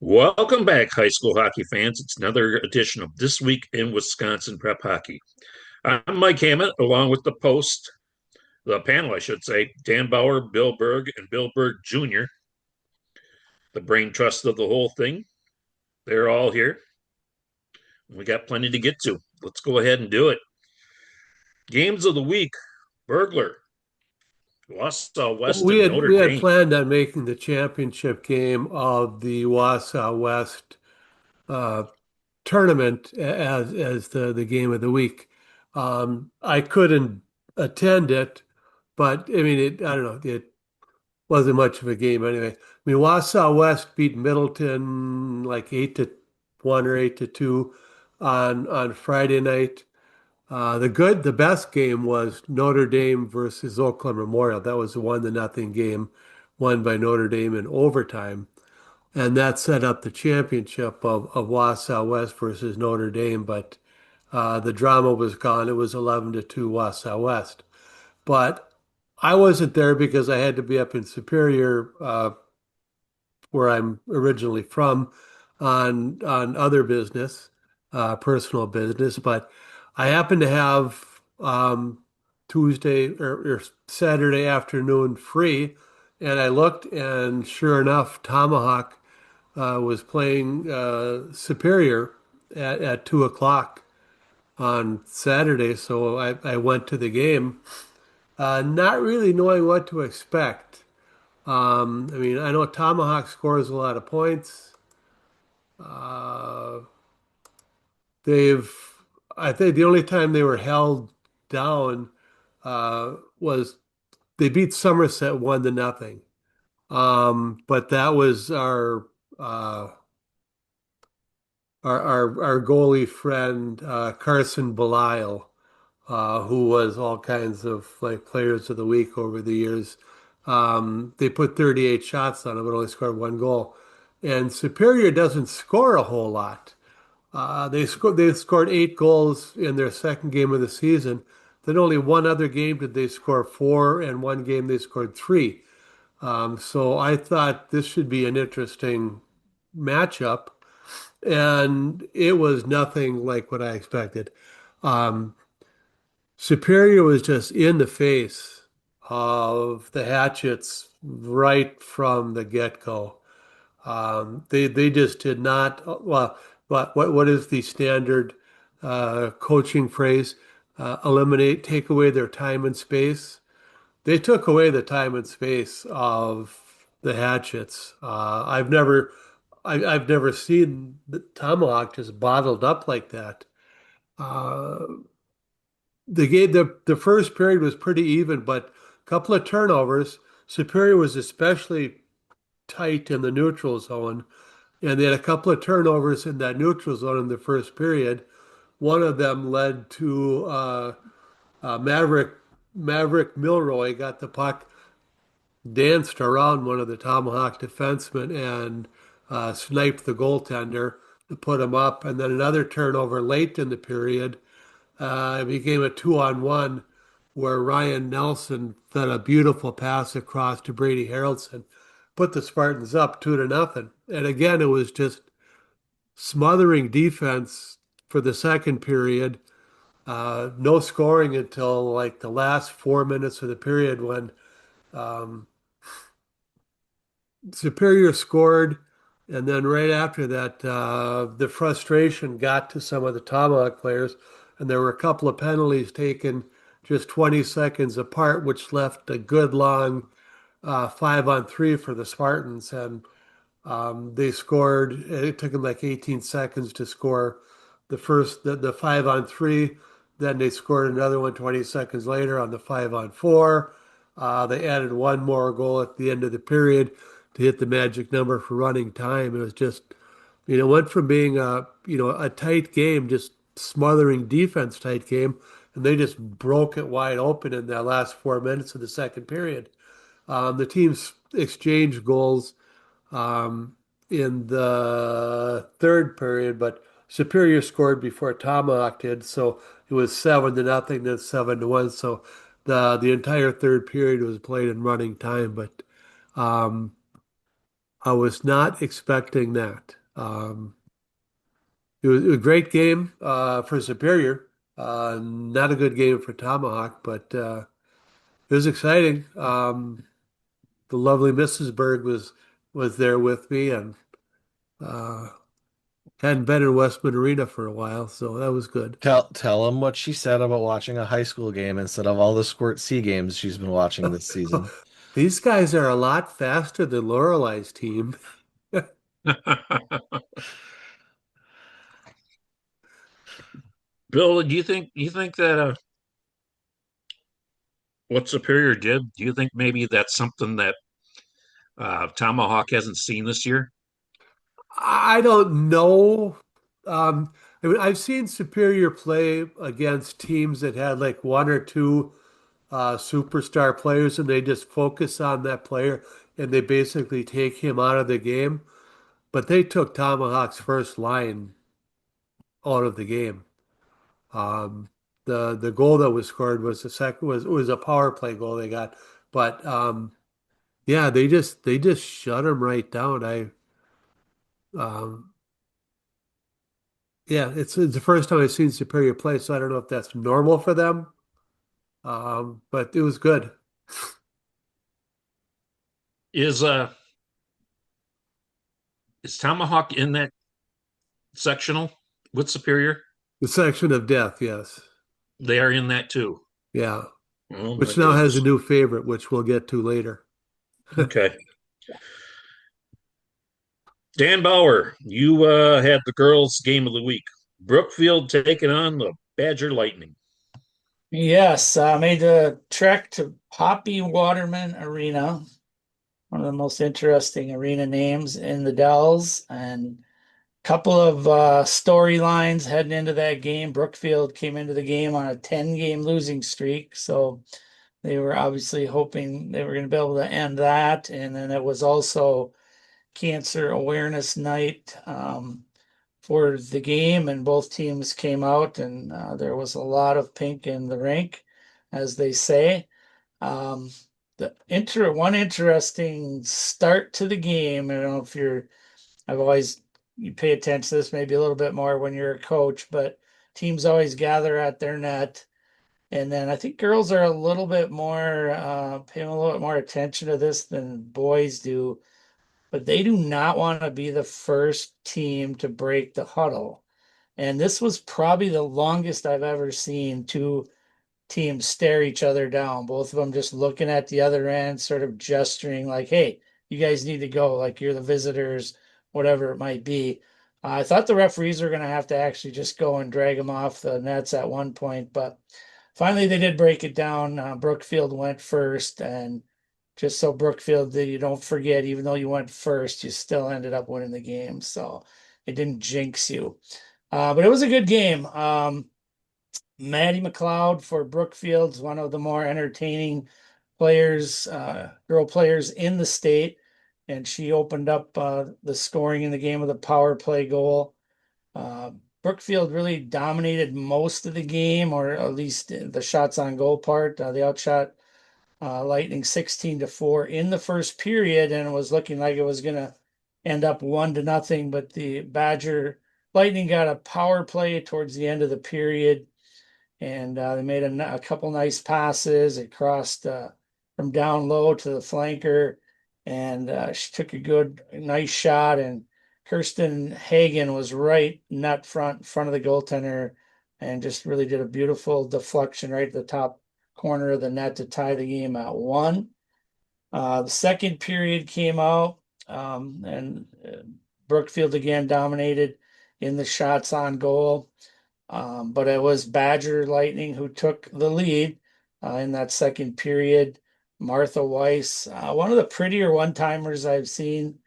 Welcome back, high school hockey fans. It's another edition of This Week in Wisconsin Prep Hockey. I'm Mike Hammett, along with the panel, I should say, Dan Bauer, Bill Berg, and Bill Berg Jr., the brain trust of the whole thing. They're all here. We got plenty to get to. Let's go ahead and do it. Games of the week. Burglar, Wausau West, We and had Notre we had Dame. planned on making the championship game of the Wausau West uh, tournament as the game of the week. I couldn't attend it, but I mean, I don't know. It wasn't much of a game anyway. I mean, Wausau West beat Middleton like 8-1 or 8-2 on Friday night. The best game was Notre Dame versus Oakland Memorial. That was a 1-0 game won by Notre Dame in overtime. And that set up the championship of Wausau West versus Notre Dame. But the drama was gone. It was 11-2 Wausau West. But I wasn't there because I had to be up in Superior, where I'm originally from, on other business, personal business. But I happened to have Tuesday or Saturday afternoon free, and I looked, and sure enough, Tomahawk was playing Superior at 2 o'clock on Saturday. So I went to the game, not really knowing what to expect. I mean, I know Tomahawk scores a lot of points. Uh, they've, I think the only time they were held down was they beat Somerset 1-0. But that was uh, our goalie friend Carson Belial, who was all kinds of like players of the week over the years. They put 38 shots on him, but only scored one goal. And Superior doesn't score a whole lot. They scored 8 goals in their second game of the season. Then only one other game did they score four, and one game they scored three. So I thought this should be an interesting matchup, and it was nothing like what I expected. Um, Superior was just in the face of the Hatchets right from the get-go. They just did not. Well, what is the standard coaching phrase? Take away their time and space. They took away the time and space of the Hatchets. I've never seen the Tomahawk just bottled up like that. Uh, the first period was pretty even, but a couple of turnovers. Superior was especially tight in the neutral zone, and they had a couple of turnovers in that neutral zone in the first period. One of them led to Maverick Milroy got the puck, danced around one of the Tomahawk defensemen, and sniped the goaltender to put him up. And then another turnover late in the period. It became a 2-on-1 where Ryan Nelson fed a beautiful pass across to Brady Harrelson, put the Spartans up 2-0. And again, it was just smothering defense for the second period. No scoring until like the last 4 minutes of the period when um, Superior scored. And then right after that, the frustration got to some of the Tomahawk players, and there were a couple of penalties taken just 20 seconds apart, which left a good long 5-on-3 for the Spartans. And they scored. It took them like 18 seconds to score the 5-on-3. Then they scored another one 20 seconds later on the 5-on-4. They added one more goal at the end of the period to hit the magic number for running time. It was just, went from being a tight game, just smothering defense tight game, and they just broke it wide open in that last 4 minutes of the second period. The teams exchanged goals in the third period, but Superior scored before Tomahawk did, so it was 7-0, then 7-1. So the entire third period was played in running time. But um, I was not expecting that. It was a great game for Superior. Not a good game for Tomahawk, but it was exciting. The lovely Mrs. Berg was there with me, and uh, hadn't been in Westman Arena for a while, so that was good. Tell him what she said about watching a high school game instead of all the Squirt C games she's been watching this season. These guys are a lot faster than Lorelei's team. Bill, do you think that what Superior did? Do you think maybe that's something that Tomahawk hasn't seen this year? I don't know. Um, I mean, I've seen Superior play against teams that had like one or two superstar players, and they just focus on that player and they basically take him out of the game. But they took Tomahawk's first line out of the game. Um, the goal that was scored was the second was a power play goal they got, but yeah, they just shut him right down. I um, yeah, it's the first time I've seen Superior play, so I don't know if that's normal for them, but it was good. Is is Tomahawk in that sectional with Superior? The section of death, yes, They are in that too. yeah, Oh my which now has a goodness. new favorite, which we'll get to later. Okay. Dan Bauer, you had the girls' game of the week. Brookfield taking on the Badger Lightning. Yes, I made the trek to Poppy Waterman Arena, one of the most interesting arena names in the Dells, and a couple of storylines heading into that game. Brookfield came into the game on a 10-game losing streak, so they were obviously hoping they were going to be able to end that. And then it was also Cancer Awareness Night. For the game, and both teams came out, and there was a lot of pink in the rink, as they say. Um, one interesting start to the game. I don't know if I've always you pay attention to this maybe a little bit more when you're a coach, but teams always gather at their net. And then I think girls are a little bit more paying a little bit more attention to this than boys do, but they do not want to be the first team to break the huddle. And this was probably the longest I've ever seen two teams stare each other down, both of them just looking at the other end, sort of gesturing like, hey, you guys need to go, like you're the visitors, whatever it might be. I thought the referees were going to have to actually just go and drag them off the nets at one point, but finally they did break it down. Brookfield went first, and just so Brookfield, that you don't forget, even though you went first, you still ended up winning the game. So it didn't jinx you. But it was a good game. Maddie McLeod for Brookfield's one of the more entertaining players, girl players in the state, and she opened up the scoring in the game with a power play goal. Uh, Brookfield really dominated most of the game, or at least the shots on goal part. They outshot Lightning 16-4 in the first period, and it was looking like it was going to end up 1-0. But the Badger Lightning got a power play towards the end of the period, and they made a couple nice passes. It crossed from down low to the flanker, and she took a nice shot. And Kirsten Hagen was right nut front of the goaltender, and just really did a beautiful deflection right at the top corner of the net to tie the game at 1. The second period came out, and Brookfield again dominated in the shots on goal. But it was Badger Lightning who took the lead in that second period. Martha Weiss, one of the prettier one-timers I've seen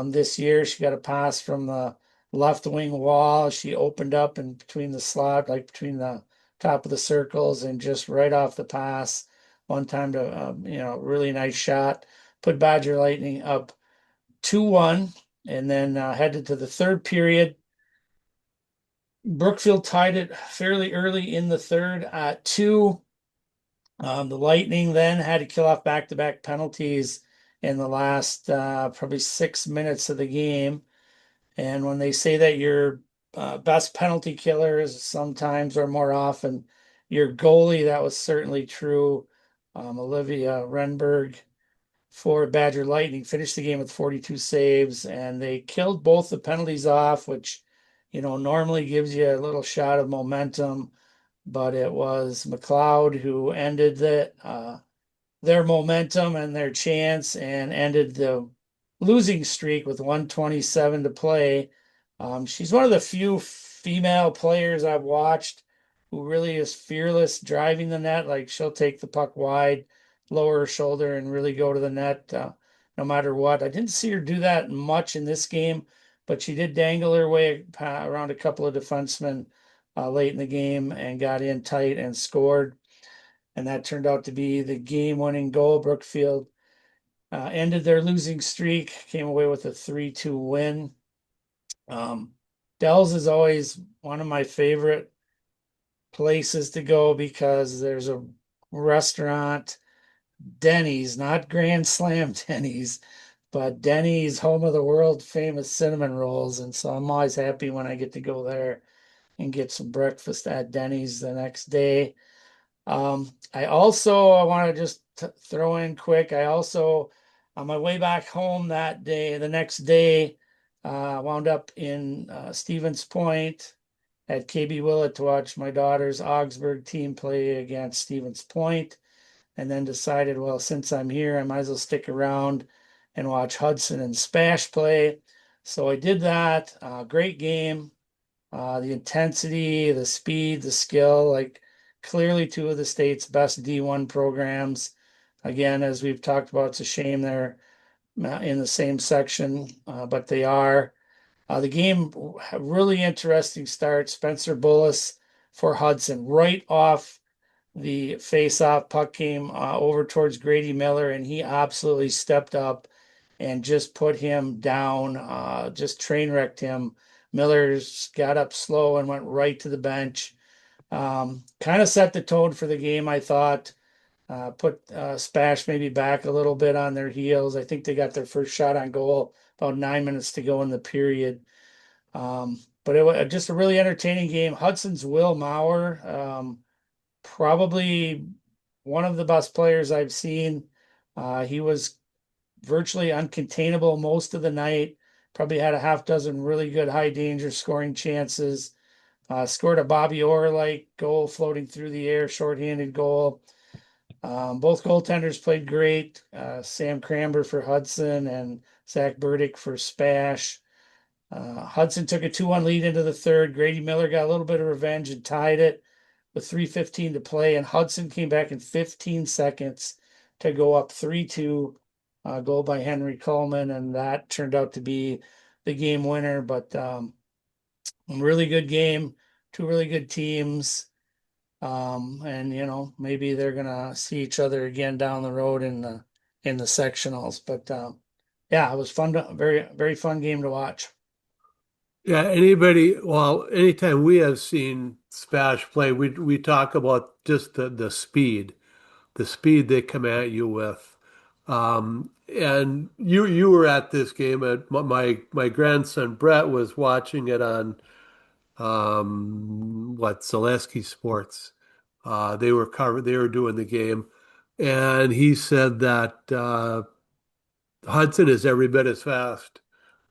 this year. She got a pass from the left wing wall. She opened up in between the slot, like between the top of the circles, and just right off the pass, one time to really nice shot. Put Badger Lightning up 2-1, and then headed to the third period. Brookfield tied it fairly early in the third at 2. The Lightning then had to kill off back-to-back penalties in the last probably 6 minutes of the game. And when they say that your best penalty killer is sometimes or more often your goalie, that was certainly true. Olivia Renberg for Badger Lightning finished the game with 42 saves, and they killed both the penalties off, which, normally gives you a little shot of momentum. But it was McLeod who ended their momentum and their chance and ended the losing streak with 127 to play. She's one of the few female players I've watched who really is fearless driving the net. Like she'll take the puck wide, lower her shoulder, and really go to the net no matter what. I didn't see her do that much in this game, but she did dangle her way around a couple of defensemen late in the game and got in tight and scored. And that turned out to be the game-winning goal. Brookfield ended their losing streak, came away with a 3-2 win. Dells is always one of my favorite places to go because there's a restaurant, Denny's, not Grand Slam Denny's, but Denny's, home of the world famous cinnamon rolls. And so I'm always happy when I get to go there and get some breakfast at Denny's the next day. I want to just throw in quick. I also, on my way back home that day, the next day, wound up in Stevens Point at KB Willett to watch my daughter's Augsburg team play against Stevens Point, and then decided, well, since I'm here, I might as well stick around and watch Hudson and Spash play. So I did that. Great game. The intensity, the speed, the skill, like clearly two of the state's best D1 programs. Again, as we've talked about, it's a shame they're in the same section, but they are. The game, really interesting start. Spencer Bullis for Hudson, right off the face-off puck came over towards Grady Miller, and he absolutely stepped up and just put him down, just train wrecked him. Miller's got up slow and went right to the bench. Kind of set the tone for the game, I thought. Put Spash maybe back a little bit on their heels. I think they got their first shot on goal about 9 minutes to go in the period. But it was just a really entertaining game. Hudson's Will Maurer, probably one of the best players I've seen. He was virtually uncontainable most of the night. Probably had a half dozen really good high danger scoring chances. Scored a Bobby Orr like goal floating through the air, shorthanded goal. Both goaltenders played great. Sam Cramber for Hudson and Zach Burdick for Spash. Hudson took a 2-1 lead into the third. Grady Miller got a little bit of revenge and tied it with 3:15 to play. And Hudson came back in 15 seconds to go up 3-2. Goal by Henry Coleman, and that turned out to be the game winner. But really good game, two really good teams. And maybe they're gonna see each other again down the road in the sectionals. But yeah, it was fun very, very fun game to watch. Yeah, anytime we have seen Spash play, we talk about just the speed they come at you with. And you were at this game. My grandson Brett was watching it on Zaleski Sports. They were doing the game, and he said that Hudson is every bit as fast,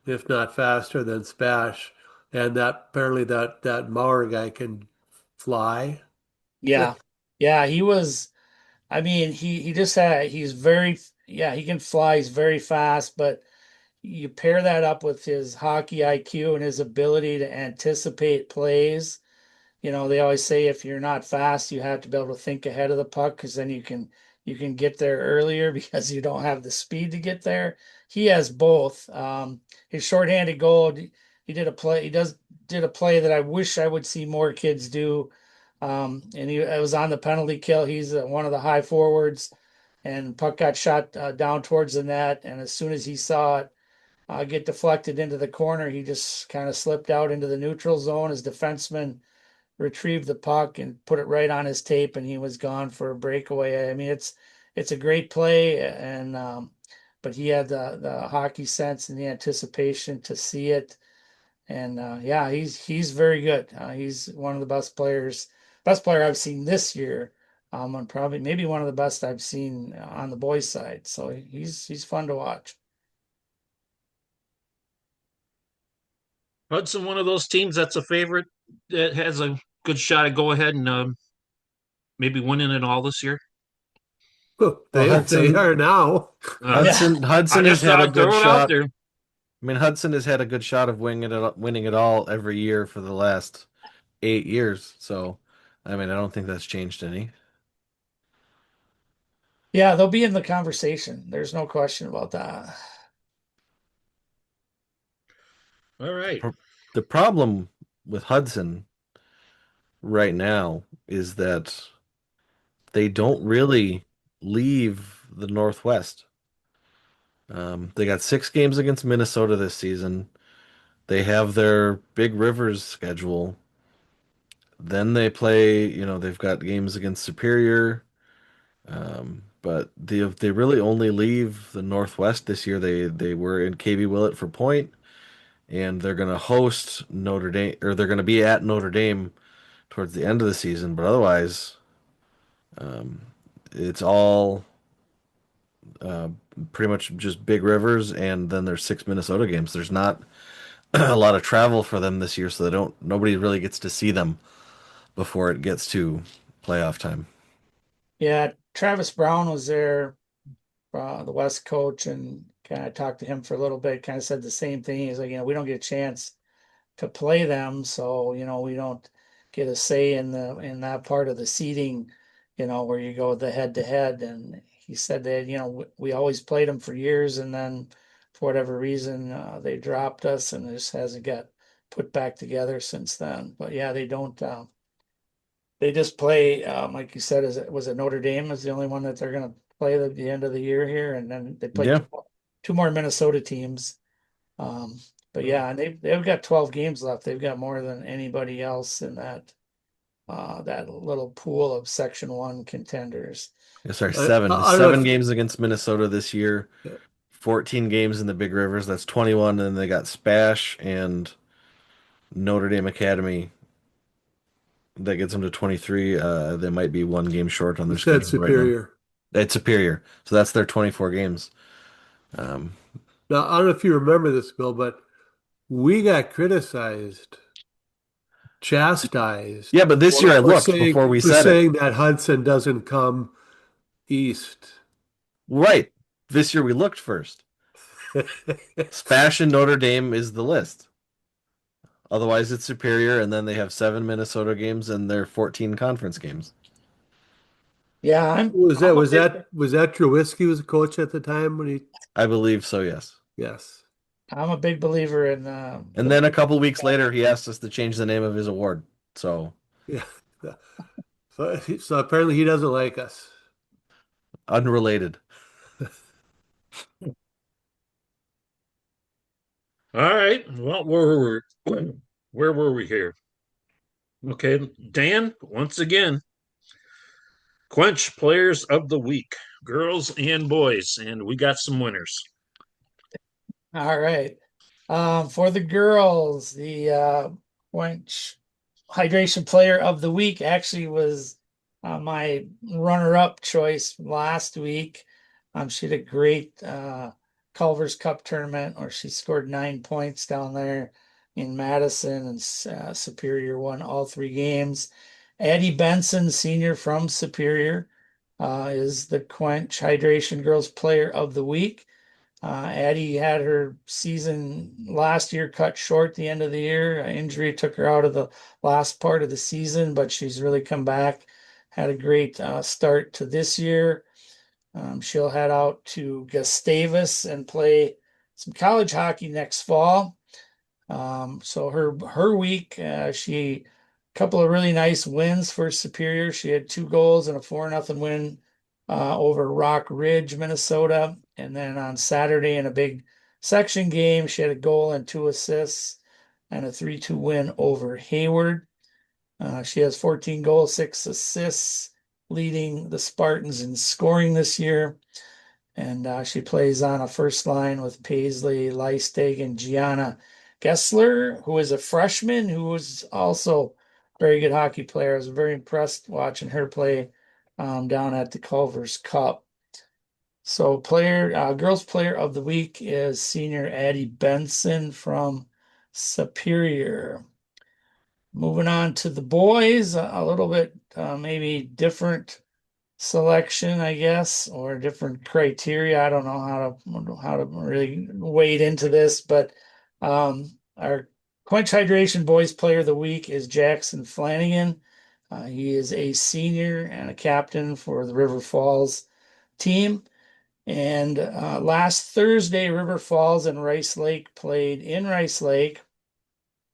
if not faster than Spash, and that apparently that Maurer guy can fly. Yeah, yeah, he was. I mean, he just had. He's very. Yeah, he can fly. He's very fast, but you pair that up with his hockey IQ and his ability to anticipate plays. They always say if you're not fast, you have to be able to think ahead of the puck because then you can get there earlier because you don't have the speed to get there. He has both. His shorthanded goal, he did a play. Did a play that I wish I would see more kids do. And it was on the penalty kill. He's one of the high forwards, and puck got shot down towards the net. And as soon as he saw it get deflected into the corner, he just kind of slipped out into the neutral zone. His defenseman retrieved the puck and put it right on his tape, and he was gone for a breakaway. I mean, it's a great play, and but he had the hockey sense and the anticipation to see it. And yeah, he's very good. He's one of the best player I've seen this year. And probably maybe one of the best I've seen on the boys' side. So he's fun to watch. Hudson, one of those teams that's a favorite that has a good shot at go ahead and maybe winning it all this year. Well, They are now. Uh, Yeah. I Hudson has just had thought a I'd throw good it out shot. there. I mean, Hudson has had a good shot of winning it all every year for the last 8 years. So, I mean, I don't think that's changed any. Yeah, they'll be in the conversation. There's no question about that. All right. Pro- The problem with Hudson right now is that they don't really leave the Northwest. They got 6 games against Minnesota this season. They have their Big Rivers schedule. Then they play, they've got games against Superior. But they really only leave the Northwest this year. They were in KB Willett for Point, and they're going to host Notre Dame, or they're going to be at Notre Dame towards the end of the season. But otherwise, um, it's all uh, pretty much just Big Rivers, and then there's 6 Minnesota games. There's not a lot of travel for them this year, so nobody really gets to see them before it gets to playoff time. Yeah, Travis Brown was there, the West coach, and kind of talked to him for a little bit, kind of said the same thing. He's like, we don't get a chance to play them, so we don't get a say in that part of the seeding, where you go the head to head. And he said that we always played them for years, and then for whatever reason they dropped us, and it just hasn't got put back together since then. But yeah, they don't. They just play, like you said, was it Notre Dame is the only one that they're going to play the end of the year here, and then they play Yeah, two more Minnesota teams. Um, but yeah, and they've got 12 games left. They've got more than anybody else in that little pool of Section 1 contenders. sorry, I, seven. I don't know Seven if games against Minnesota this year. yeah, 14 games in the Big Rivers. That's 21. And they got Spash and Notre Dame Academy. That gets them to 23. They might be 1 game short on you their said schedule right now. Superior. It's Superior. So that's their 24 games. Um, Now, I don't know if you remember this, Bill, but we got criticized, chastised yeah, but this year I for looked saying before we for said it. saying that Hudson doesn't come east. Right. This year we looked first. Spash and Notre Dame is the list. Otherwise, it's Superior, and then they have 7 Minnesota games and their 14 conference games. Yeah, Was that I'm a was big, that was that Trubisky was a coach at the time when he? I believe so, yes. Yes. I'm a big believer in And then a couple weeks later, he asked us to change the name of his award. So Yeah. So apparently he doesn't like us. unrelated. All right. Well, where were we here? Okay, Dan, once again, Quench Players of the Week, girls and boys, and we got some winners. all right. For the girls, the Quench Hydration Player of the Week actually was my runner-up choice from last week. She had a great Culver's Cup tournament where she scored 9 points down there in Madison, and Superior won all 3 games. Addie Benson, senior from Superior, is the Quench Hydration Girls Player of the Week. Addie had her season last year cut short the end of the year. Injury took her out of the last part of the season, but she's really come back. Had a great start to this year. She'll head out to Gustavus and play some college hockey next fall. So her week, she a couple of really nice wins for Superior. She had 2 goals and a 4-0 win over Rock Ridge, Minnesota. And then on Saturday in a big section game, she had a goal and 2 assists and a 3-2 win over Hayward. She has 14 goals, 6 assists, leading the Spartans in scoring this year. and she plays on a first line with Paisley, Leistig, and Gianna Gessler, who is a freshman who was also a very good hockey player. I was very impressed watching her play down at the Culver's Cup. So girls player of the week is senior Addie Benson from Superior. Moving on to the boys, a little bit maybe different selection, I guess, or different criteria. I don't know how to really wade into this, but our Quench Hydration Boys Player of the Week is Jackson Flanagan. He is a senior and a captain for the River Falls team. And last Thursday, River Falls and Rice Lake played in Rice Lake,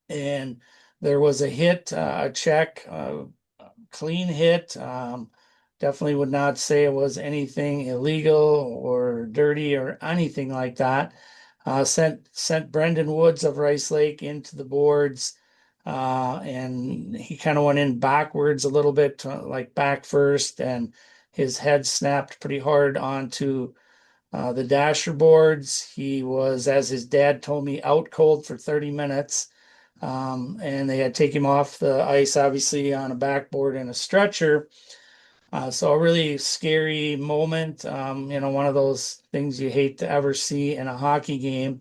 and there was a hit, a check, clean hit. Definitely would not say it was anything illegal or dirty or anything like that. Sent Brendan Woods of Rice Lake into the boards, and he kind of went in backwards a little bit, like back first, and his head snapped pretty hard onto the dasher boards. He was, as his dad told me, out cold for 30 minutes. And they had to take him off the ice, obviously, on a backboard and a stretcher. So a really scary moment, one of those things you hate to ever see in a hockey game.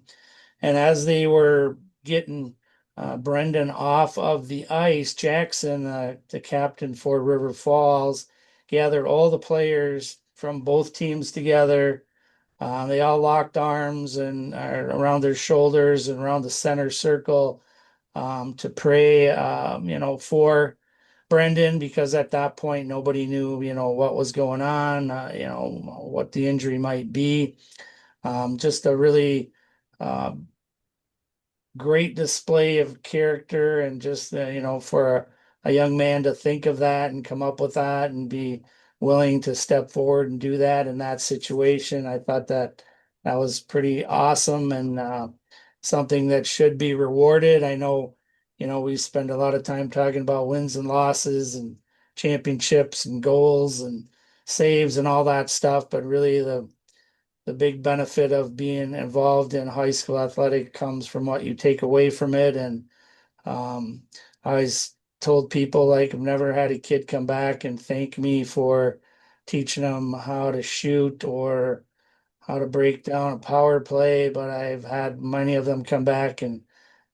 And as they were getting Brendan off of the ice, Jackson, the captain for River Falls, gathered all the players from both teams together. They all locked arms and around their shoulders and around the center circle to pray, for Brendan, because at that point nobody knew, what was going on, what the injury might be. Just a really uh, great display of character, and just for a young man to think of that and come up with that and be willing to step forward and do that in that situation. I thought that was pretty awesome, and something that should be rewarded. I know, we spend a lot of time talking about wins and losses and championships and goals and saves and all that stuff, but really the big benefit of being involved in high school athletic comes from what you take away from it. And I always told people, like, I've never had a kid come back and thank me for teaching them how to shoot or how to break down a power play, but I've had many of them come back and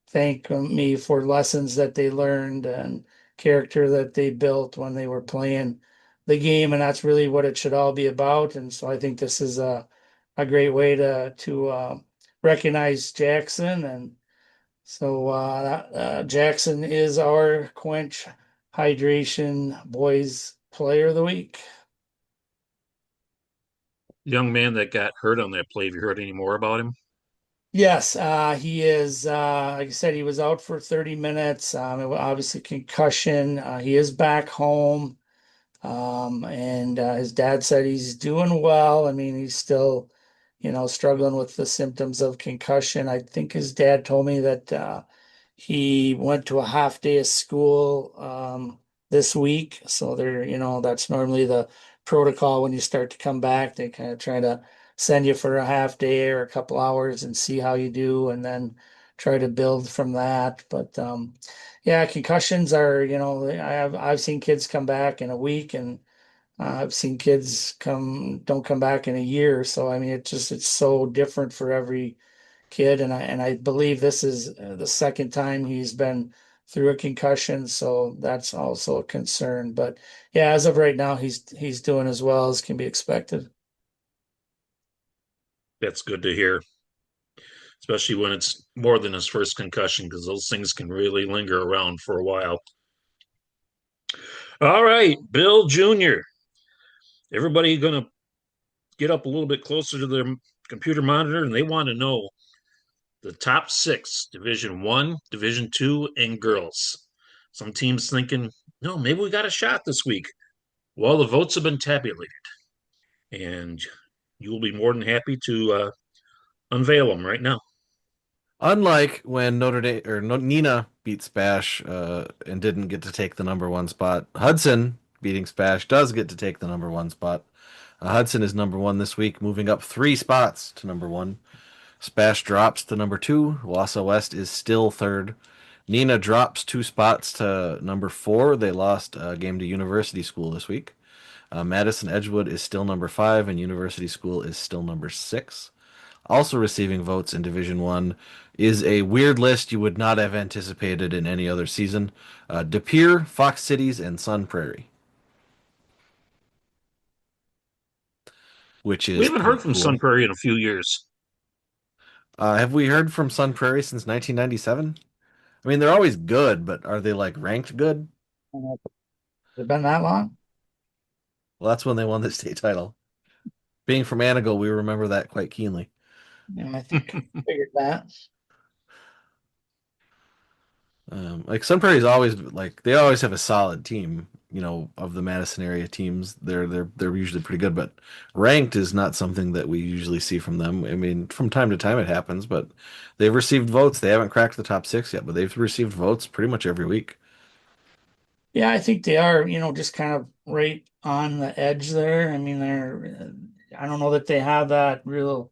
thank me for lessons that they learned and character that they built when they were playing the game. And that's really what it should all be about. And so I think this is a great way to recognize Jackson. And so Jackson is our Quench Hydration Boys Player of the Week. Young man that got hurt on that play. Have you heard any more about him? Yes, he is. Like I said, he was out for 30 minutes. It was obviously concussion. He is back home. And his dad said he's doing well. I mean, he's still, struggling with the symptoms of concussion. I think his dad told me that he went to a half day of school this week. So that's normally the protocol when you start to come back. They kind of try to send you for a half day or a couple hours and see how you do, and then try to build from that. But yeah, concussions are, I've seen kids come back in a week, and I've seen kids don't come back in a year. So I mean, it's so different for every kid, and I believe this is the second time he's been through a concussion, so that's also a concern. But yeah, as of right now, he's doing as well as can be expected. That's good to hear, especially when it's more than his first concussion, because those things can really linger around for a while. All right, Bill Jr. Everybody going to get up a little bit closer to their computer monitor, and they want to know the top six, Division One, Division Two, and girls. Some teams thinking, no, maybe we got a shot this week. Well, the votes have been tabulated, and you will be more than happy to unveil them right now. Unlike when Notre Dame or Nina beat Spash and didn't get to take the number one spot, Hudson beating Spash does get to take the number one spot. Hudson is number one this week, moving up 3 spots to number one. Spash drops to number two. Wausau West is still third. Nina drops 2 spots to number four. They lost a game to University School this week. Madison Edgewood is still number five, and University School is still number six. Also receiving votes in Division One is a weird list you would not have anticipated in any other season. De Pere, Fox Cities, and Sun Prairie, which We is haven't pretty heard from Sun cool. Prairie in a few years. Have we heard from Sun Prairie since 1997? I mean, they're always good, but are they like ranked good? Has it been that long? Well, that's when they won the state title. Being from Anago, we remember that quite keenly. Yeah, I think I figured that. Like Sun Prairie's always like they always have a solid team, of the Madison area teams. They're usually pretty good, but ranked is not something that we usually see from them. I mean, from time to time it happens, but they've received votes. They haven't cracked the top six yet, but they've received votes pretty much every week. Yeah, I think they are, just kind of right on the edge there. I mean, I don't know that they have that real,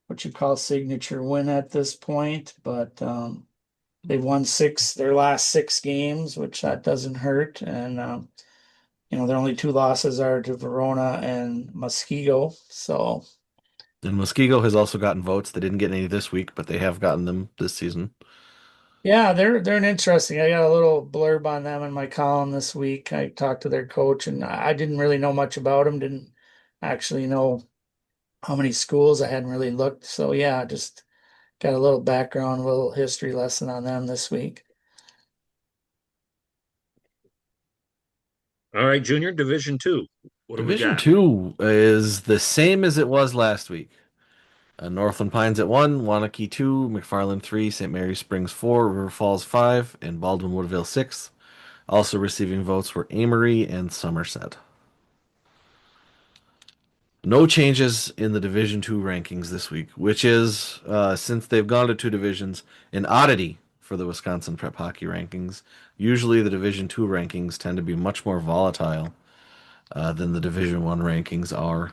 what you call signature win at this point, but they've won their last 6 games, which that doesn't hurt. And, their only 2 losses are to Verona and Muskego. So, And Muskego has also gotten votes. They didn't get any this week, but they have gotten them this season. yeah, they're an interesting. I got a little blurb on them in my column this week. I talked to their coach, and I didn't really know much about them. Didn't actually know how many schools. I hadn't really looked. So yeah, just got a little background, a little history lesson on them this week. All right, Junior Division Two. What do we Division got? two is the same as it was last week. Northland Pines at 1, Wanakee 2, McFarland 3, St. Mary's Springs 4, River Falls 5, and Baldwin Woodville 6. Also receiving votes were Amory and Somerset. No changes in the Division 2 rankings this week, which is, since they've gone to 2 divisions, an oddity for the Wisconsin Prep Hockey rankings. Usually the Division 2 rankings tend to be much more volatile than the Division 1 rankings are.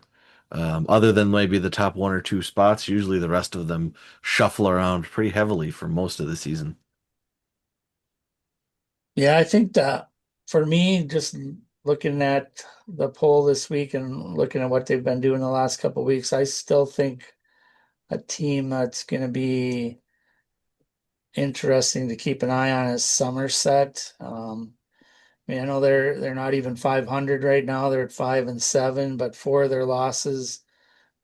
Other than maybe the top 1 or 2 spots, usually the rest of them shuffle around pretty heavily for most of the season. Yeah, I think that for me, just looking at the poll this week and looking at what they've been doing the last couple of weeks, I still think a team that's going to be interesting to keep an eye on is Somerset. I mean, I know they're not even 500 right now. They're at 5-7, but 4 of their losses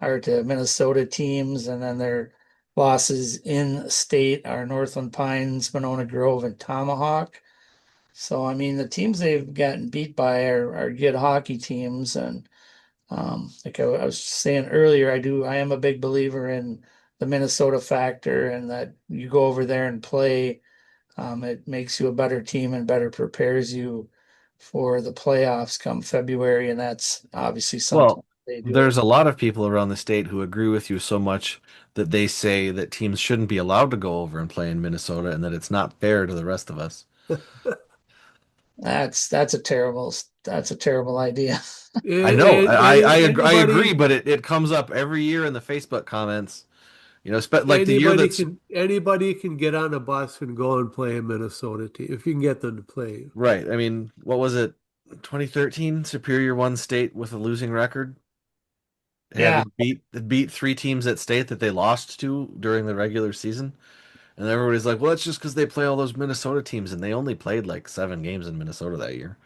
are to Minnesota teams, and then their losses in state are Northland Pines, Monona Grove, and Tomahawk. So, I mean, the teams they've gotten beat by are good hockey teams, and like I was saying earlier, I am a big believer in the Minnesota factor, and that you go over there and play. It makes you a better team and better prepares you for the playoffs come February, and that's obviously something Well, they do. there's a lot of people around the state who agree with you so much that they say that teams shouldn't be allowed to go over and play in Minnesota and that it's not fair to the rest of us. That's a terrible idea. I know. I agree, Anybody but it comes up every year in the Facebook comments. Like the year that's anybody can get on a bus and go and play a Minnesota team if you can get them to play. right. I mean, what was it? 2013 Superior won state with a losing record, Yeah, having beat 3 teams at state that they lost to during the regular season. And everybody's like, well, it's just because they play all those Minnesota teams, and they only played like 7 games in Minnesota that year.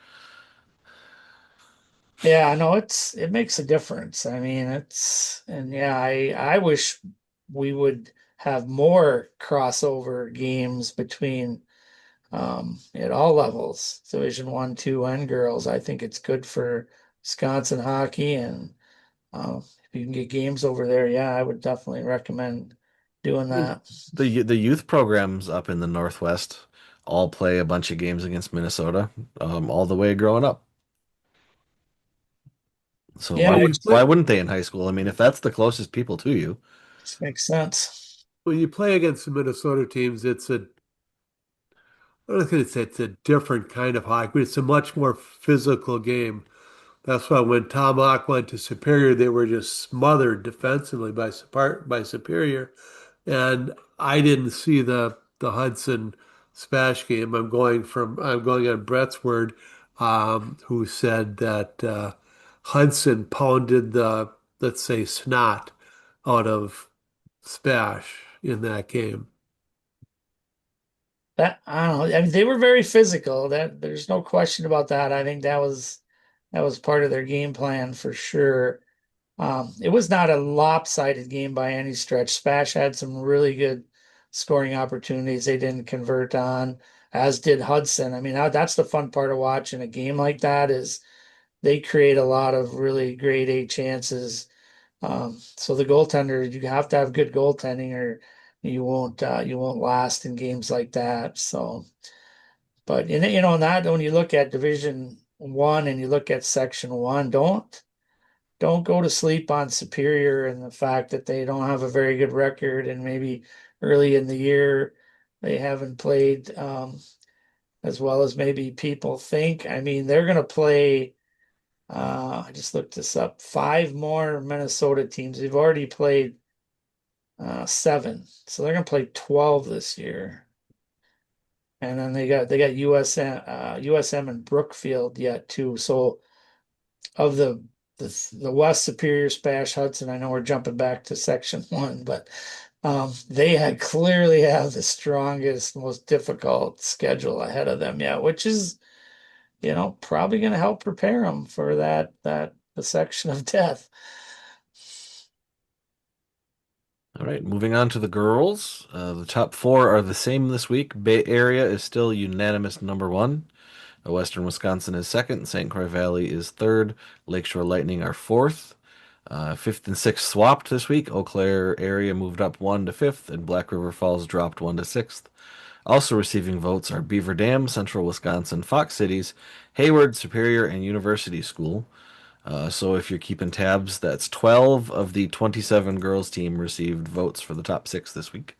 yeah, no, it makes a difference. I mean, and yeah, I wish we would have more crossover games between at all levels, Division One, two, and girls. I think it's good for Wisconsin hockey, and if you can get games over there, yeah, I would definitely recommend doing I mean, that. the youth programs up in the Northwest all play a bunch of games against Minnesota, all the way growing up. So Yeah, Well, it why wouldn't they in high school? I mean, if that's the closest people to you, just makes sense. when you play against the Minnesota teams, I'm not going to say it's a different kind of hockey, but it's a much more physical game. That's why when Tom Hawk went to Superior, they were just smothered defensively by Superior. And I didn't see the Hudson Smash game. I'm going on Brett's word, who said that Hudson pounded the, let's say, snot out of Smash in that game. That I don't know. I mean, they were very physical. That there's no question about that. I think that was part of their game plan for sure. It was not a lopsided game by any stretch. Spash had some really good scoring opportunities they didn't convert on, as did Hudson. I mean, that's the fun part of watching a game like that is they create a lot of really grade A chances. So the goaltender, you have to have good goaltending or you won't last in games like that. So, but that when you look at Division 1 and you look at Section 1, don't go to sleep on Superior and the fact that they don't have a very good record and maybe early in the year they haven't played as well as maybe people think. I mean, they're going to play. I just looked this up. Five more Minnesota teams. They've already played seven, so they're going to play 12 this year. And then they got USM and Brookfield yet too. So of the West Superior Spash Hudson, I know we're jumping back to Section 1, but they had clearly have the strongest, most difficult schedule ahead of them yet, which is, probably going to help prepare them for that the section of death. All right, moving on to the girls. The top four are the same this week. Bay Area is still unanimous number one. Western Wisconsin is second. St. Croix Valley is third. Lakeshore Lightning are fourth. Fifth and sixth swapped this week. Eau Claire area moved up one to fifth, and Black River Falls dropped one to sixth. Also receiving votes are Beaver Dam, Central Wisconsin, Fox Cities, Hayward, Superior, and University School. So if you're keeping tabs, that's 12 of the 27 girls team received votes for the top six this week.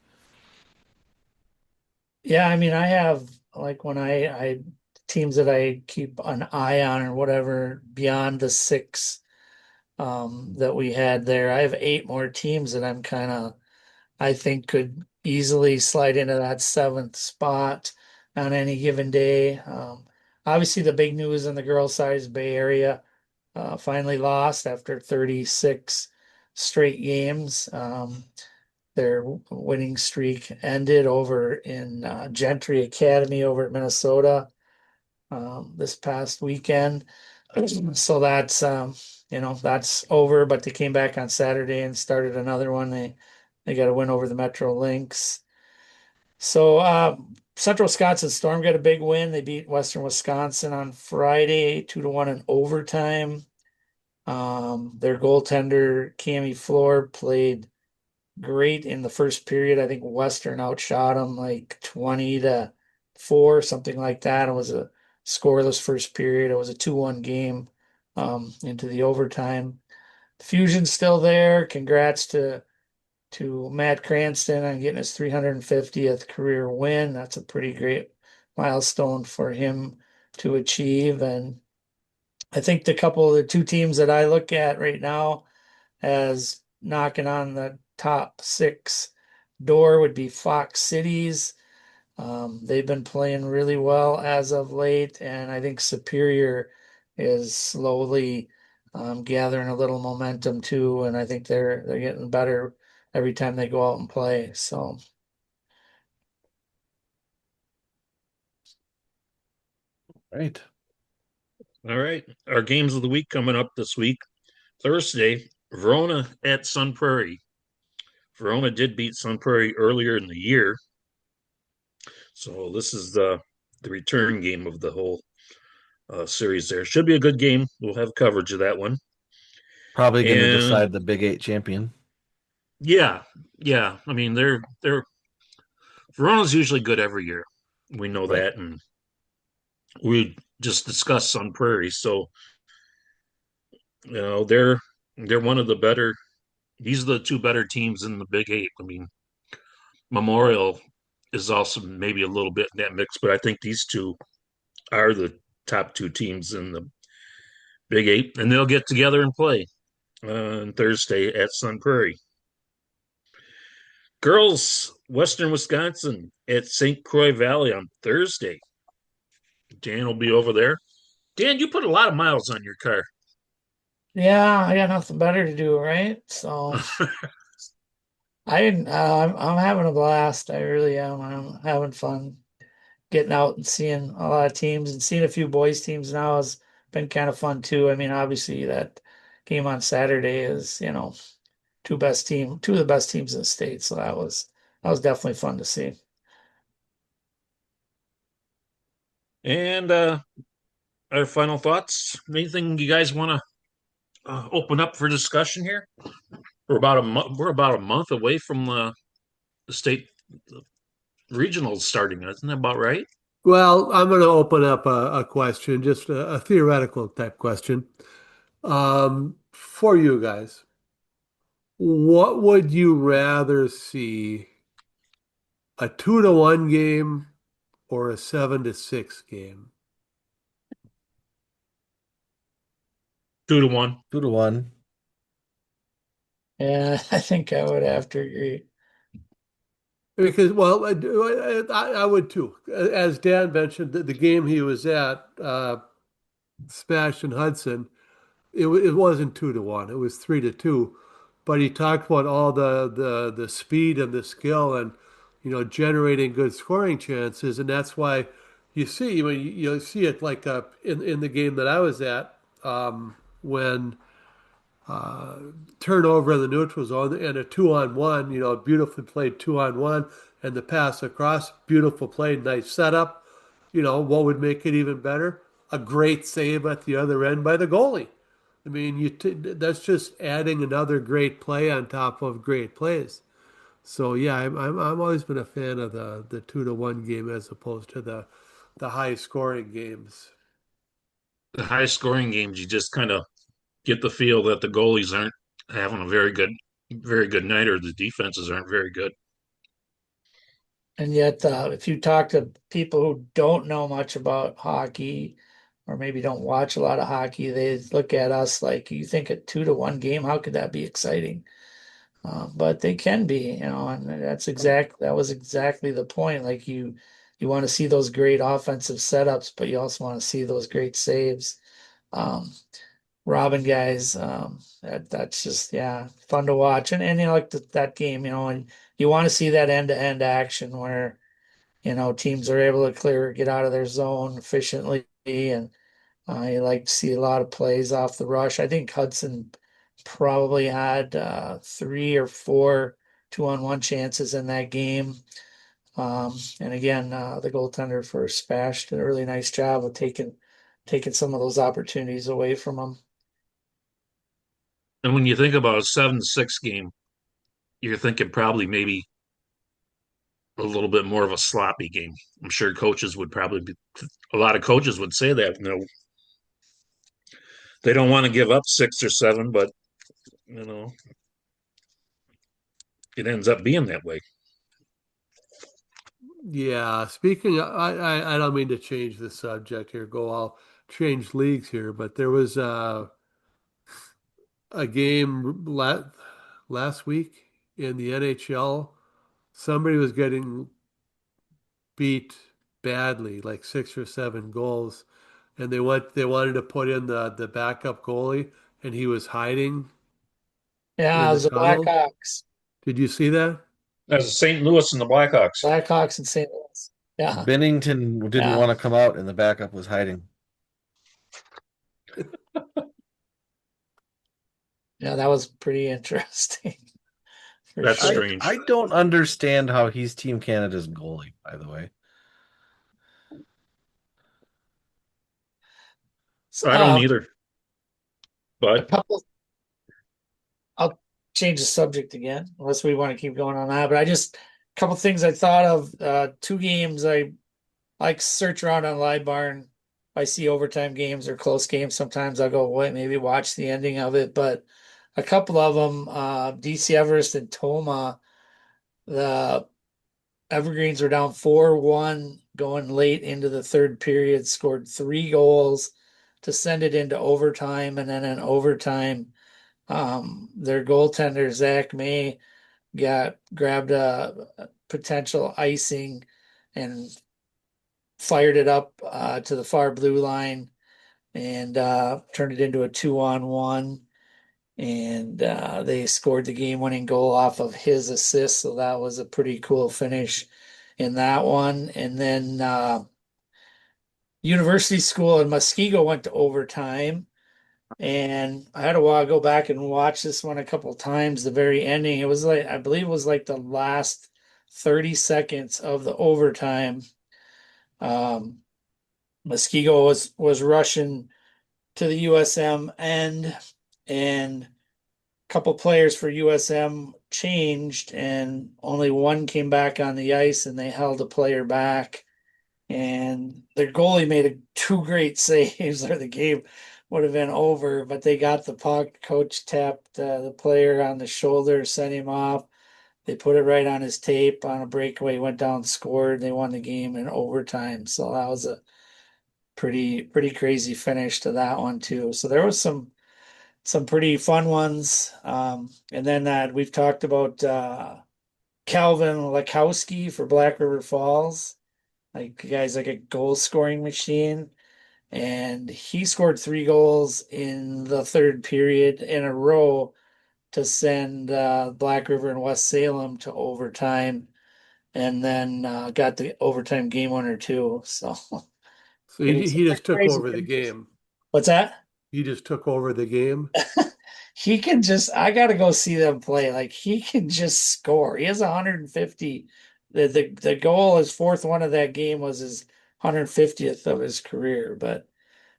Yeah, I mean, I have like when I teams that I keep an eye on or whatever beyond the six that we had there. I have eight more teams that I think could easily slide into that seventh spot on any given day. Obviously, the big news on the girls' side is Bay Area finally lost after 36 straight games. Their winning streak ended over in Gentry Academy over at Minnesota this past weekend. So that's over, but they came back on Saturday and started another one. They got a win over the Metro Lynx. So Central Wisconsin Storm got a big win. They beat Western Wisconsin on Friday, 2-1 in overtime. Their goaltender, Cami Floor, played great in the first period. I think Western outshot them like 20-4, something like that. It was a scoreless first period. It was a 2-1 game into the overtime. Fusion's still there. Congrats to Matt Cranston on getting his 350th career win. That's a pretty great milestone for him to achieve. And I think the couple of the two teams that I look at right now as knocking on the top six door would be Fox Cities. They've been playing really well as of late, and I think Superior is slowly gathering a little momentum too, and I think they're getting better every time they go out and play. So Right. All right. Our games of the week coming up this week. Thursday, Verona at Sun Prairie. Verona did beat Sun Prairie earlier in the year. So this is the return game of the whole series there. Should be a good game. We'll have coverage of that one. Probably going to And decide the Big Eight champion. yeah, yeah. I mean, they're Verona's usually good every year. We know Right. that, and we just discussed Sun Prairie. So they're one of the better. These are the two better teams in the Big Eight. I mean, Memorial is also maybe a little bit in that mix, but I think these two are the top two teams in the Big Eight, and they'll get together and play on Thursday at Sun Prairie. Girls, Western Wisconsin at St. Croix Valley on Thursday. Dan will be over there. Dan, you put a lot of miles on your car. Yeah, I got nothing better to do, right? So I didn't. I'm having a blast. I really am. I'm having fun getting out and seeing a lot of teams and seeing a few boys teams now has been kind of fun too. I mean, obviously that game on Saturday is, two of the best teams in the state. So that was definitely fun to see. And our final thoughts. Anything you guys want to open up for discussion here? We're about a month away from the state regionals starting. Isn't that about right? Well, I'm going to open up a question, just a theoretical type question, for you guys. What would you rather see, a 2-1 game or a 7-6 game? 2-1. 2-1. Yeah, I think I would have to agree. Because, well, I would too. As Dan mentioned, the game he was at, Smash and Hudson, it wasn't 2-1. It was 3-2. But he talked about all the speed and the skill and generating good scoring chances, and that's why you see when you see it like in the game that I was at, when turnover in the neutral zone and a 2-on-1, beautifully played 2-on-1, and the pass across, beautiful play, nice setup. What would make it even better? A great save at the other end by the goalie. I mean, that's just adding another great play on top of great plays. So yeah, I'm always been a fan of the 2-1 game as opposed to the high scoring games. The high scoring games, you just kind of get the feel that the goalies aren't having a very good night, or the defenses aren't very good. And yet, if you talk to people who don't know much about hockey or maybe don't watch a lot of hockey, they look at us like, you think a 2-1 game, how could that be exciting? But they can be, and that was exactly the point. Like you want to see those great offensive setups, but you also want to see those great saves. Um, Robin guys, that's just, yeah, fun to watch. And like that game, and you want to see that end-to-end action where teams are able to get out of their zone efficiently, and you like to see a lot of plays off the rush. I think Hudson probably had three or four 2-on-1 chances in that game. And again, the goaltender for Spash did a really nice job of taking some of those opportunities away from them. And when you think about a 7-6 game, you're thinking probably maybe a little bit more of a sloppy game. I'm sure coaches would probably be, a lot of coaches would say that. They don't want to give up 6 or 7, but you know, it ends up being that way. Yeah, speaking I don't mean to change the subject here, go all change leagues here, but there was a game last week in the NHL. Somebody was getting beat badly, like 6 or 7 goals, and they wanted to put in the backup goalie, and he was hiding Yeah, in it the was the tunnel. Blackhawks, Did you see that? As St. Louis and the Blackhawks. Blackhawks and St. Louis. Yeah, Bennington didn't yeah, want to come out, and the backup was hiding. yeah. That was pretty interesting for That's I sure. strange. I don't understand how he's Team Canada's goalie, by the way. So, I don't either, a but couple. I'll change the subject again, unless we want to keep going on that. But a couple things I thought of. Two games I like search around on Live Barn. If I see overtime games or close games, sometimes I'll go, wait, maybe watch the ending of it. But a couple of them, DC Everest and Toma, the Evergreens were down 4-1 going late into the third period, scored 3 goals. to send it into overtime, and then in overtime, their goaltender Zach May grabbed a potential icing and fired it up to the far blue line and turned it into a 2-on-1. And they scored the game-winning goal off of his assist, so that was a pretty cool finish in that one. And then University School in Muskego went to overtime, and I had to go back and watch this one a couple times. The very ending, it was like, I believe it was like the last 30 seconds of the overtime. Muskego was rushing to the USM end, and a couple players for USM changed, and only one came back on the ice, and they held a player back. And their goalie made two great saves, or the game would have been over. But they got the puck. Coach tapped the player on the shoulder, sent him off. They put it right on his tape on a breakaway, went down, scored. They won the game in overtime. So that was a pretty crazy finish to that one too. So there was some pretty fun ones. And then we've talked about Calvin Lakowski for Black River Falls. Like, the guy's like a goal scoring machine. And he scored 3 goals in the third period in a row to send Black River and West Salem to overtime, and then got the overtime game winner too. So So it was he just took crazy. over the game. What's that? He just took over the game. He can just, I got to go see them play. Like, he can just score. He has 150. The goal, his fourth one of that game, was his 150th of his career. But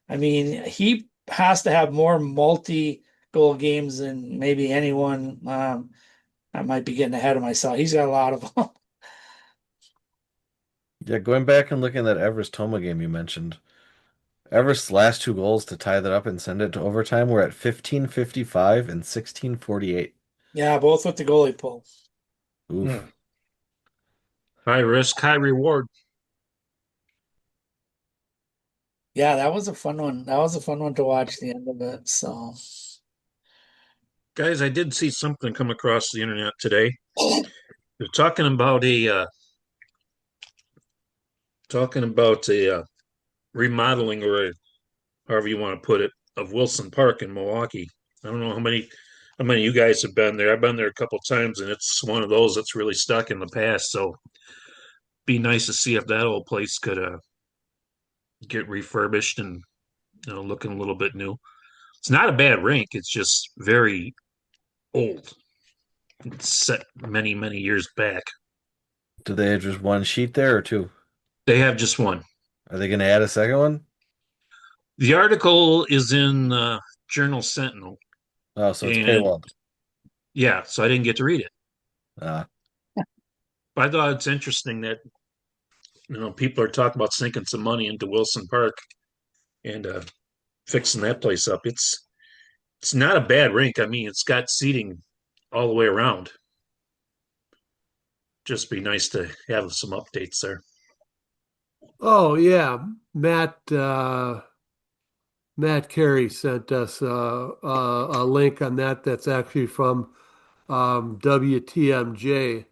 I mean, he has to have more multi-goal games than maybe anyone. I might be getting ahead of myself. He's got a lot of them. Yeah, going back and looking at that Everest Toma game you mentioned, Everest's last 2 goals to tie that up and send it to overtime were at 15:55 and 16:48. Yeah, both with the goalie pull. Oof. Yeah. High risk, high reward. Yeah, that was a fun one. That was a fun one to watch the end of it. So, Guys, I did see something come across the internet today. They're talking about a remodeling, or however you want to put it, of Wilson Park in Milwaukee. I don't know how many of you guys have been there. I've been there a couple times, and it's one of those that's really stuck in the past. So be nice to see if that old place could get refurbished and looking a little bit new. It's not a bad rink. It's just very old. It's set many years back. Do they have just one sheet there or two? They have just one. Are they going to add a second one? The article is in Journal Sentinel, Oh, so it's and paywalled. yeah, so I didn't get to read it. Ah, But I thought it's interesting that people are talking about sinking some money into Wilson Park and fixing that place up. It's not a bad rink. I mean, it's got seating all the way around. Just be nice to have some updates there. Oh yeah, Matt Carey sent us a link on that. That's actually from WTMJ.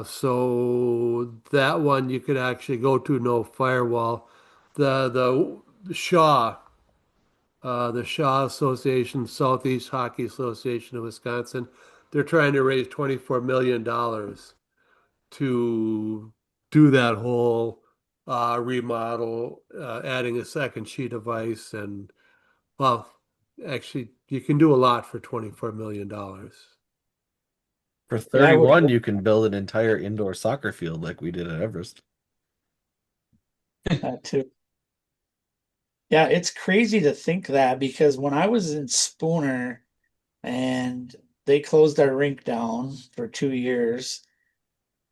So that one you could actually go to, no firewall. The Shaw Association, Southeast Hockey Association of Wisconsin, they're trying to raise $24 million to do that whole remodel, adding a second sheet of ice. And well, actually, you can do a lot for $24 million. for yeah, I would 31, you can build an entire indoor soccer field like we did at Everest. hope that too. Yeah, it's crazy to think that, because when I was in Spooner and they closed our rink down for 2 years,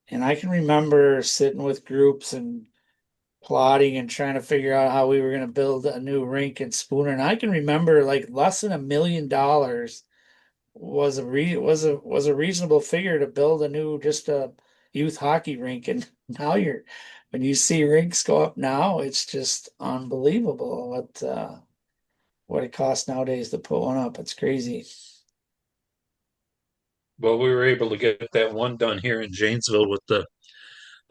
and I can remember sitting with groups and plotting and trying to figure out how we were going to build a new rink in Spooner. And I can remember like less than $1 million was a reasonable figure to build a new, just a youth hockey rink. And now when you see rinks go up now, it's just unbelievable what it costs nowadays to put one up. It's crazy. Well, we were able to get that one done here in Janesville with the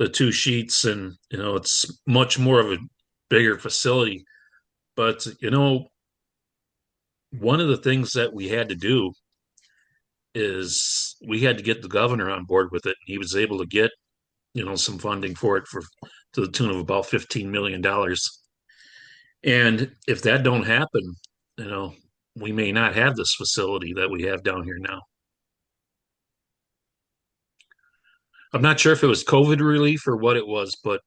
two sheets, and it's much more of a bigger facility. But one of the things that we had to do is we had to get the governor on board with it. He was able to get some funding for it for to the tune of about $15 million. And if that don't happen, you know, we may not have this facility that we have down here now. I'm not sure if it was COVID relief or what it was, but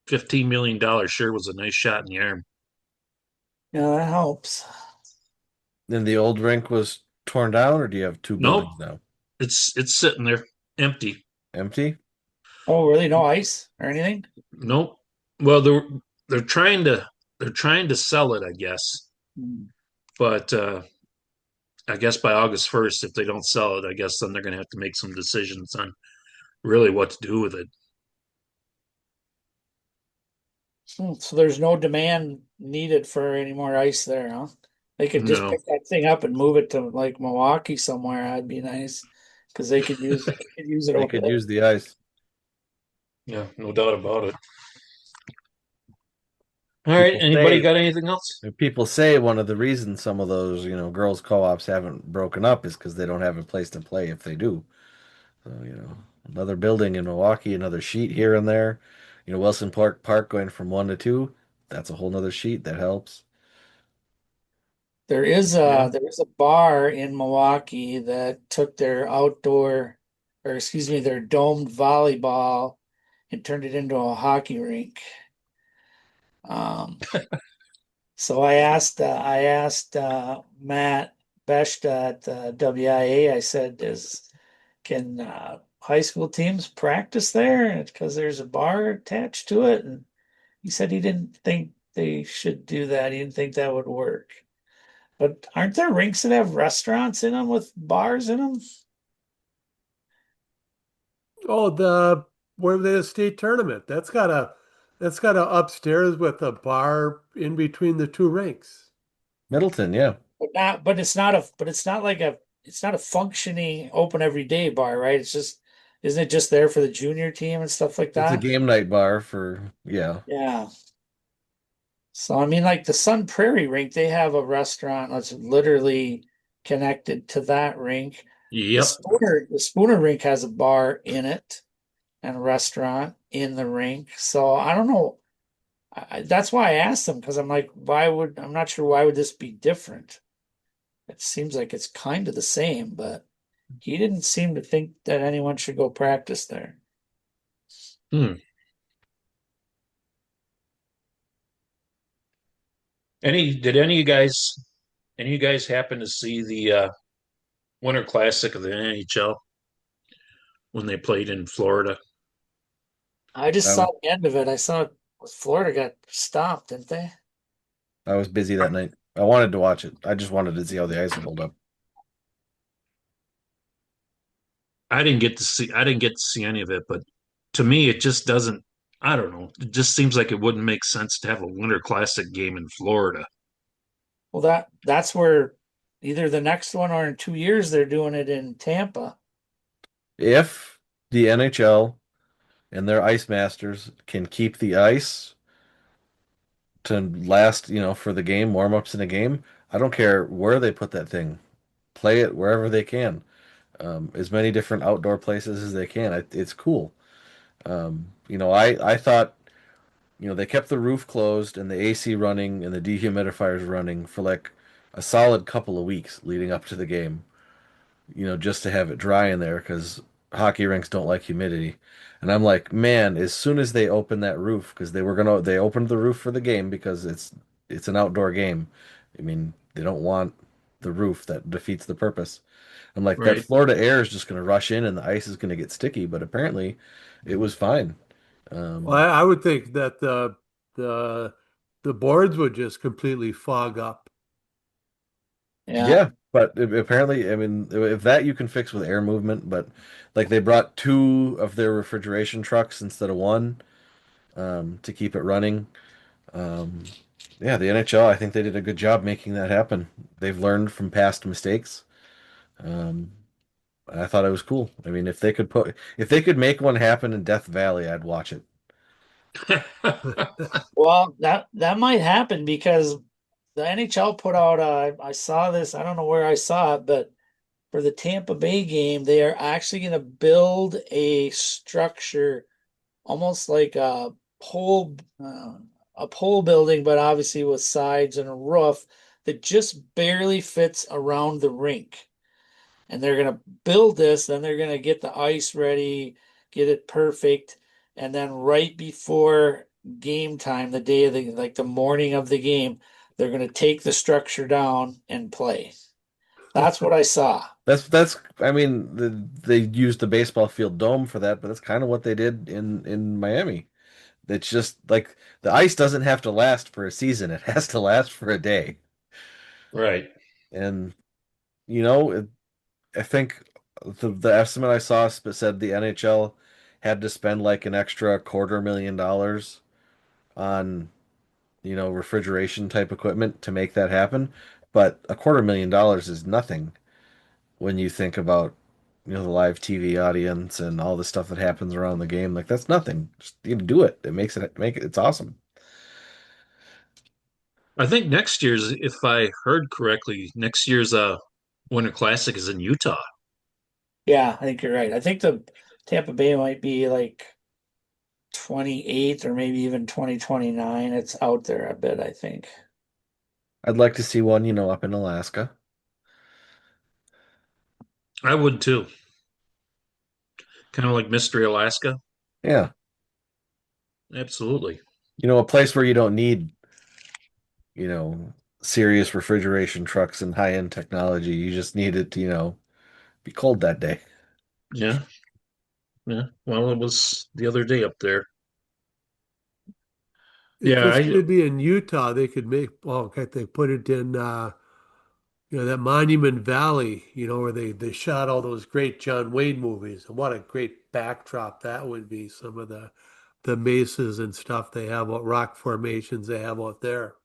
$15 million sure was a nice shot in the arm. Yeah, that helps. Then the old rink was torn down, or do you have two Nope, buildings now? it's sitting there empty. Empty? Oh, really? No ice or anything? Nope. Well, they're trying to sell it, I guess. Hmm. But I guess by August 1st, if they don't sell it, I guess then they're going to have to make some decisions on really what to do with it. So there's no demand needed for any more ice there, huh? They could just No, pick that thing up and move it to like Milwaukee somewhere. That'd be nice because they could use it They over could there. use the ice. yeah, no doubt about it. All right, People anybody say got anything else? people say one of the reasons some of those, girls co-ops haven't broken up is because they don't have a place to play if they do. So, another building in Milwaukee, another sheet here and there. Wilson Park going from one to two, that's a whole nother sheet that helps. There is Yeah. a bar in Milwaukee that took their outdoor, or excuse me, their domed volleyball and turned it into a hockey rink. Um, so I asked Matt Beshta at WIA. I said, can high school teams practice there? Because there's a bar attached to it, and he said he didn't think they should do that. He didn't think that would work. But aren't there rinks that have restaurants in them with bars in them? Oh, the where the state tournament. That's got a upstairs with a bar in between the two rinks. Middleton, yeah. But it's not a functioning open every day bar, right? Isn't it just there for the junior team and stuff like It's a that? game night bar for, yeah. Yeah. So I mean, like the Sun Prairie rink, they have a restaurant that's literally connected to that rink. The Yep. Spooner rink has a bar in it and a restaurant in the rink. So I don't know. That's why I asked them because I'm not sure why would this be different. It seems like it's kind of the same, but he didn't seem to think that anyone should go practice there. Hmm. Did any of you guys happen to see the Winter Classic of the NHL when they played in Florida? I just I saw was the end of it. I saw Florida got stopped, didn't they? I was busy that night. I wanted to watch it. I just wanted to see how the ice would hold up. I didn't get to see any of it, but to me it just doesn't, I don't know. It just seems like it wouldn't make sense to have a Winter Classic game in Florida. Well, that's where either the next one or in 2 years they're doing it in Tampa. If the NHL and their ice masters can keep the ice to last, for the game, warm-ups in a game, I don't care where they put that thing. Play it wherever they can. As many different outdoor places as they can. It's cool. I thought, they kept the roof closed and the AC running and the dehumidifiers running for like a solid couple of weeks leading up to the game, just to have it dry in there because hockey rinks don't like humidity. And I'm like, man, as soon as they open that roof, because they opened the roof for the game because it's an outdoor game. I mean, they don't want the roof that defeats the purpose. I'm like, that Right. Florida air is just going to rush in and the ice is going to get sticky, but apparently it was fine. Well, Um, I would think that the the boards would just completely fog up. Yeah. yeah, but apparently, I mean, if that you can fix with air movement, but like they brought two of their refrigeration trucks instead of one. to keep it running. Um, yeah, the NHL, I think they did a good job making that happen. They've learned from past mistakes. Um, I thought it was cool. I mean, if they could make one happen in Death Valley, I'd watch it. Well, that might happen because the NHL put out I saw this, I don't know where I saw it, but for the Tampa Bay game, they are actually going to build a structure almost like a pole building, but obviously with sides and a roof that just barely fits around the rink. And they're going to build this, then they're going to get the ice ready, get it perfect, and then right before game time, the day of the morning of the game, they're going to take the structure down and play. That's what I saw. That's I mean, they used the baseball field dome for that, but that's kind of what they did in Miami. It's just like the ice doesn't have to last for a season; it has to last for a day. Right. And you know, I think the estimate I saw said the NHL had to spend like an extra $250,000 on, refrigeration type equipment to make that happen. But $250,000 is nothing when you think about, the live TV audience and all the stuff that happens around the game. Like that's nothing. Just you do it. It makes it make it. It's awesome. I think next year's, if I heard correctly, next year's Winter Classic is in Utah. Yeah, I think you're right. I think the Tampa Bay might be like 28th or maybe even 2029. It's out there a bit, I think. I'd like to see one, up in Alaska. I would too. Kind of like Mystery Alaska. Yeah. Absolutely. A place where you don't need, you know, serious refrigeration trucks and high-end technology. You just need it to, be cold that day. Yeah. Yeah. Well, it was the other day up there. If Yeah. it's going to be in Utah, they could okay, they put it in, that Monument Valley, where they shot all those great John Wayne movies. And what a great backdrop that would be. Some of the mesas and stuff they have, rock formations they have out there.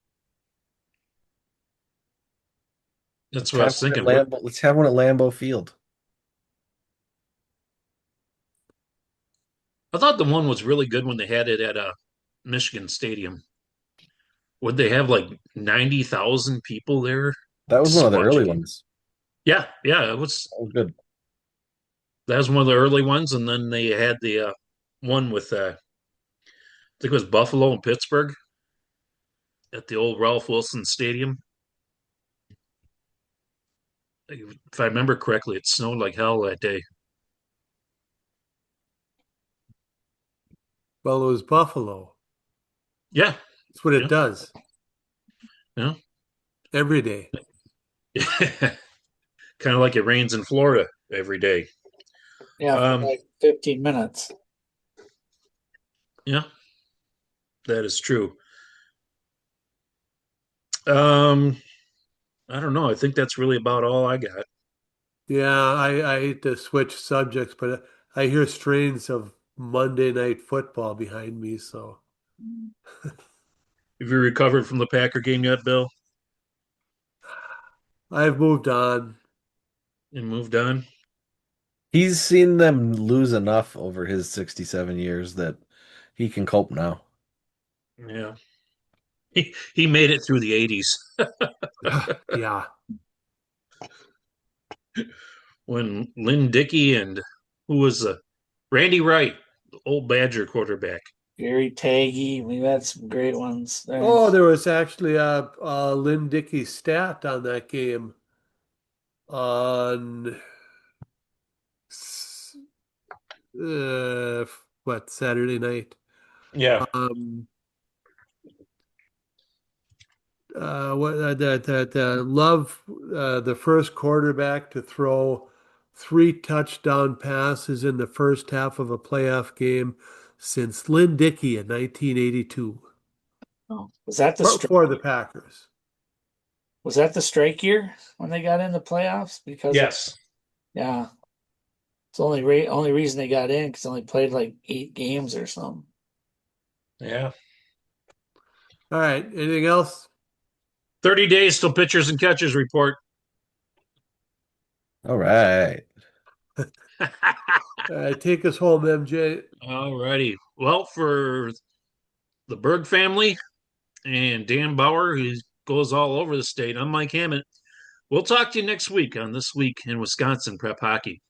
That's what I was thinking. Let's have one at Lambeau Field. I thought the one was really good when they had it at Michigan Stadium. Would they have like 90,000 people there That was one just of the watch a early game? ones. Yeah, yeah, it was. That was good. That was one of the early ones, and then they had the one with I think it was Buffalo and Pittsburgh at the old Ralph Wilson Stadium. If I remember correctly, it snowed like hell that day. Well, it was Buffalo. Yeah, That's what it yeah, does yeah. every day. Kind of like it rains in Florida every day. Yeah, for Um, like 15 minutes. yeah, that is true. Um, I don't know. I think that's really about all I got. Yeah, I hate to switch subjects, but I hear strains of Monday Night Football behind me, so Have you recovered from the Packer game yet, Bill? I've moved on. And moved on? He's seen them lose enough over his 67 years that he can cope now. Yeah. He made it through the 80s Yeah. when Lynn Dickey and who was Randy Wright, the old Badger quarterback. Gary Taggy, we've had some great ones there. Oh, there was actually a Lynn Dickey stat on that game on s- Saturday night. Yeah. Um, what that Love, the first quarterback to throw three touchdown passes in the first half of a playoff game since Lynn Dickey in 1982 Oh, was that the for the Packers. was that the strike year when they got in the playoffs? Because Yes. yeah, it's only reason they got in because they only played like 8 games or something. Yeah. All right. Anything else? 30 days till pitchers and catchers report. All right. All right. Take us home, MJ. All righty. Well, for the Berg family and Dan Bauer, who goes all over the state, I'm Mike Hammond. We'll talk to you next week on This Week in Wisconsin Prep Hockey.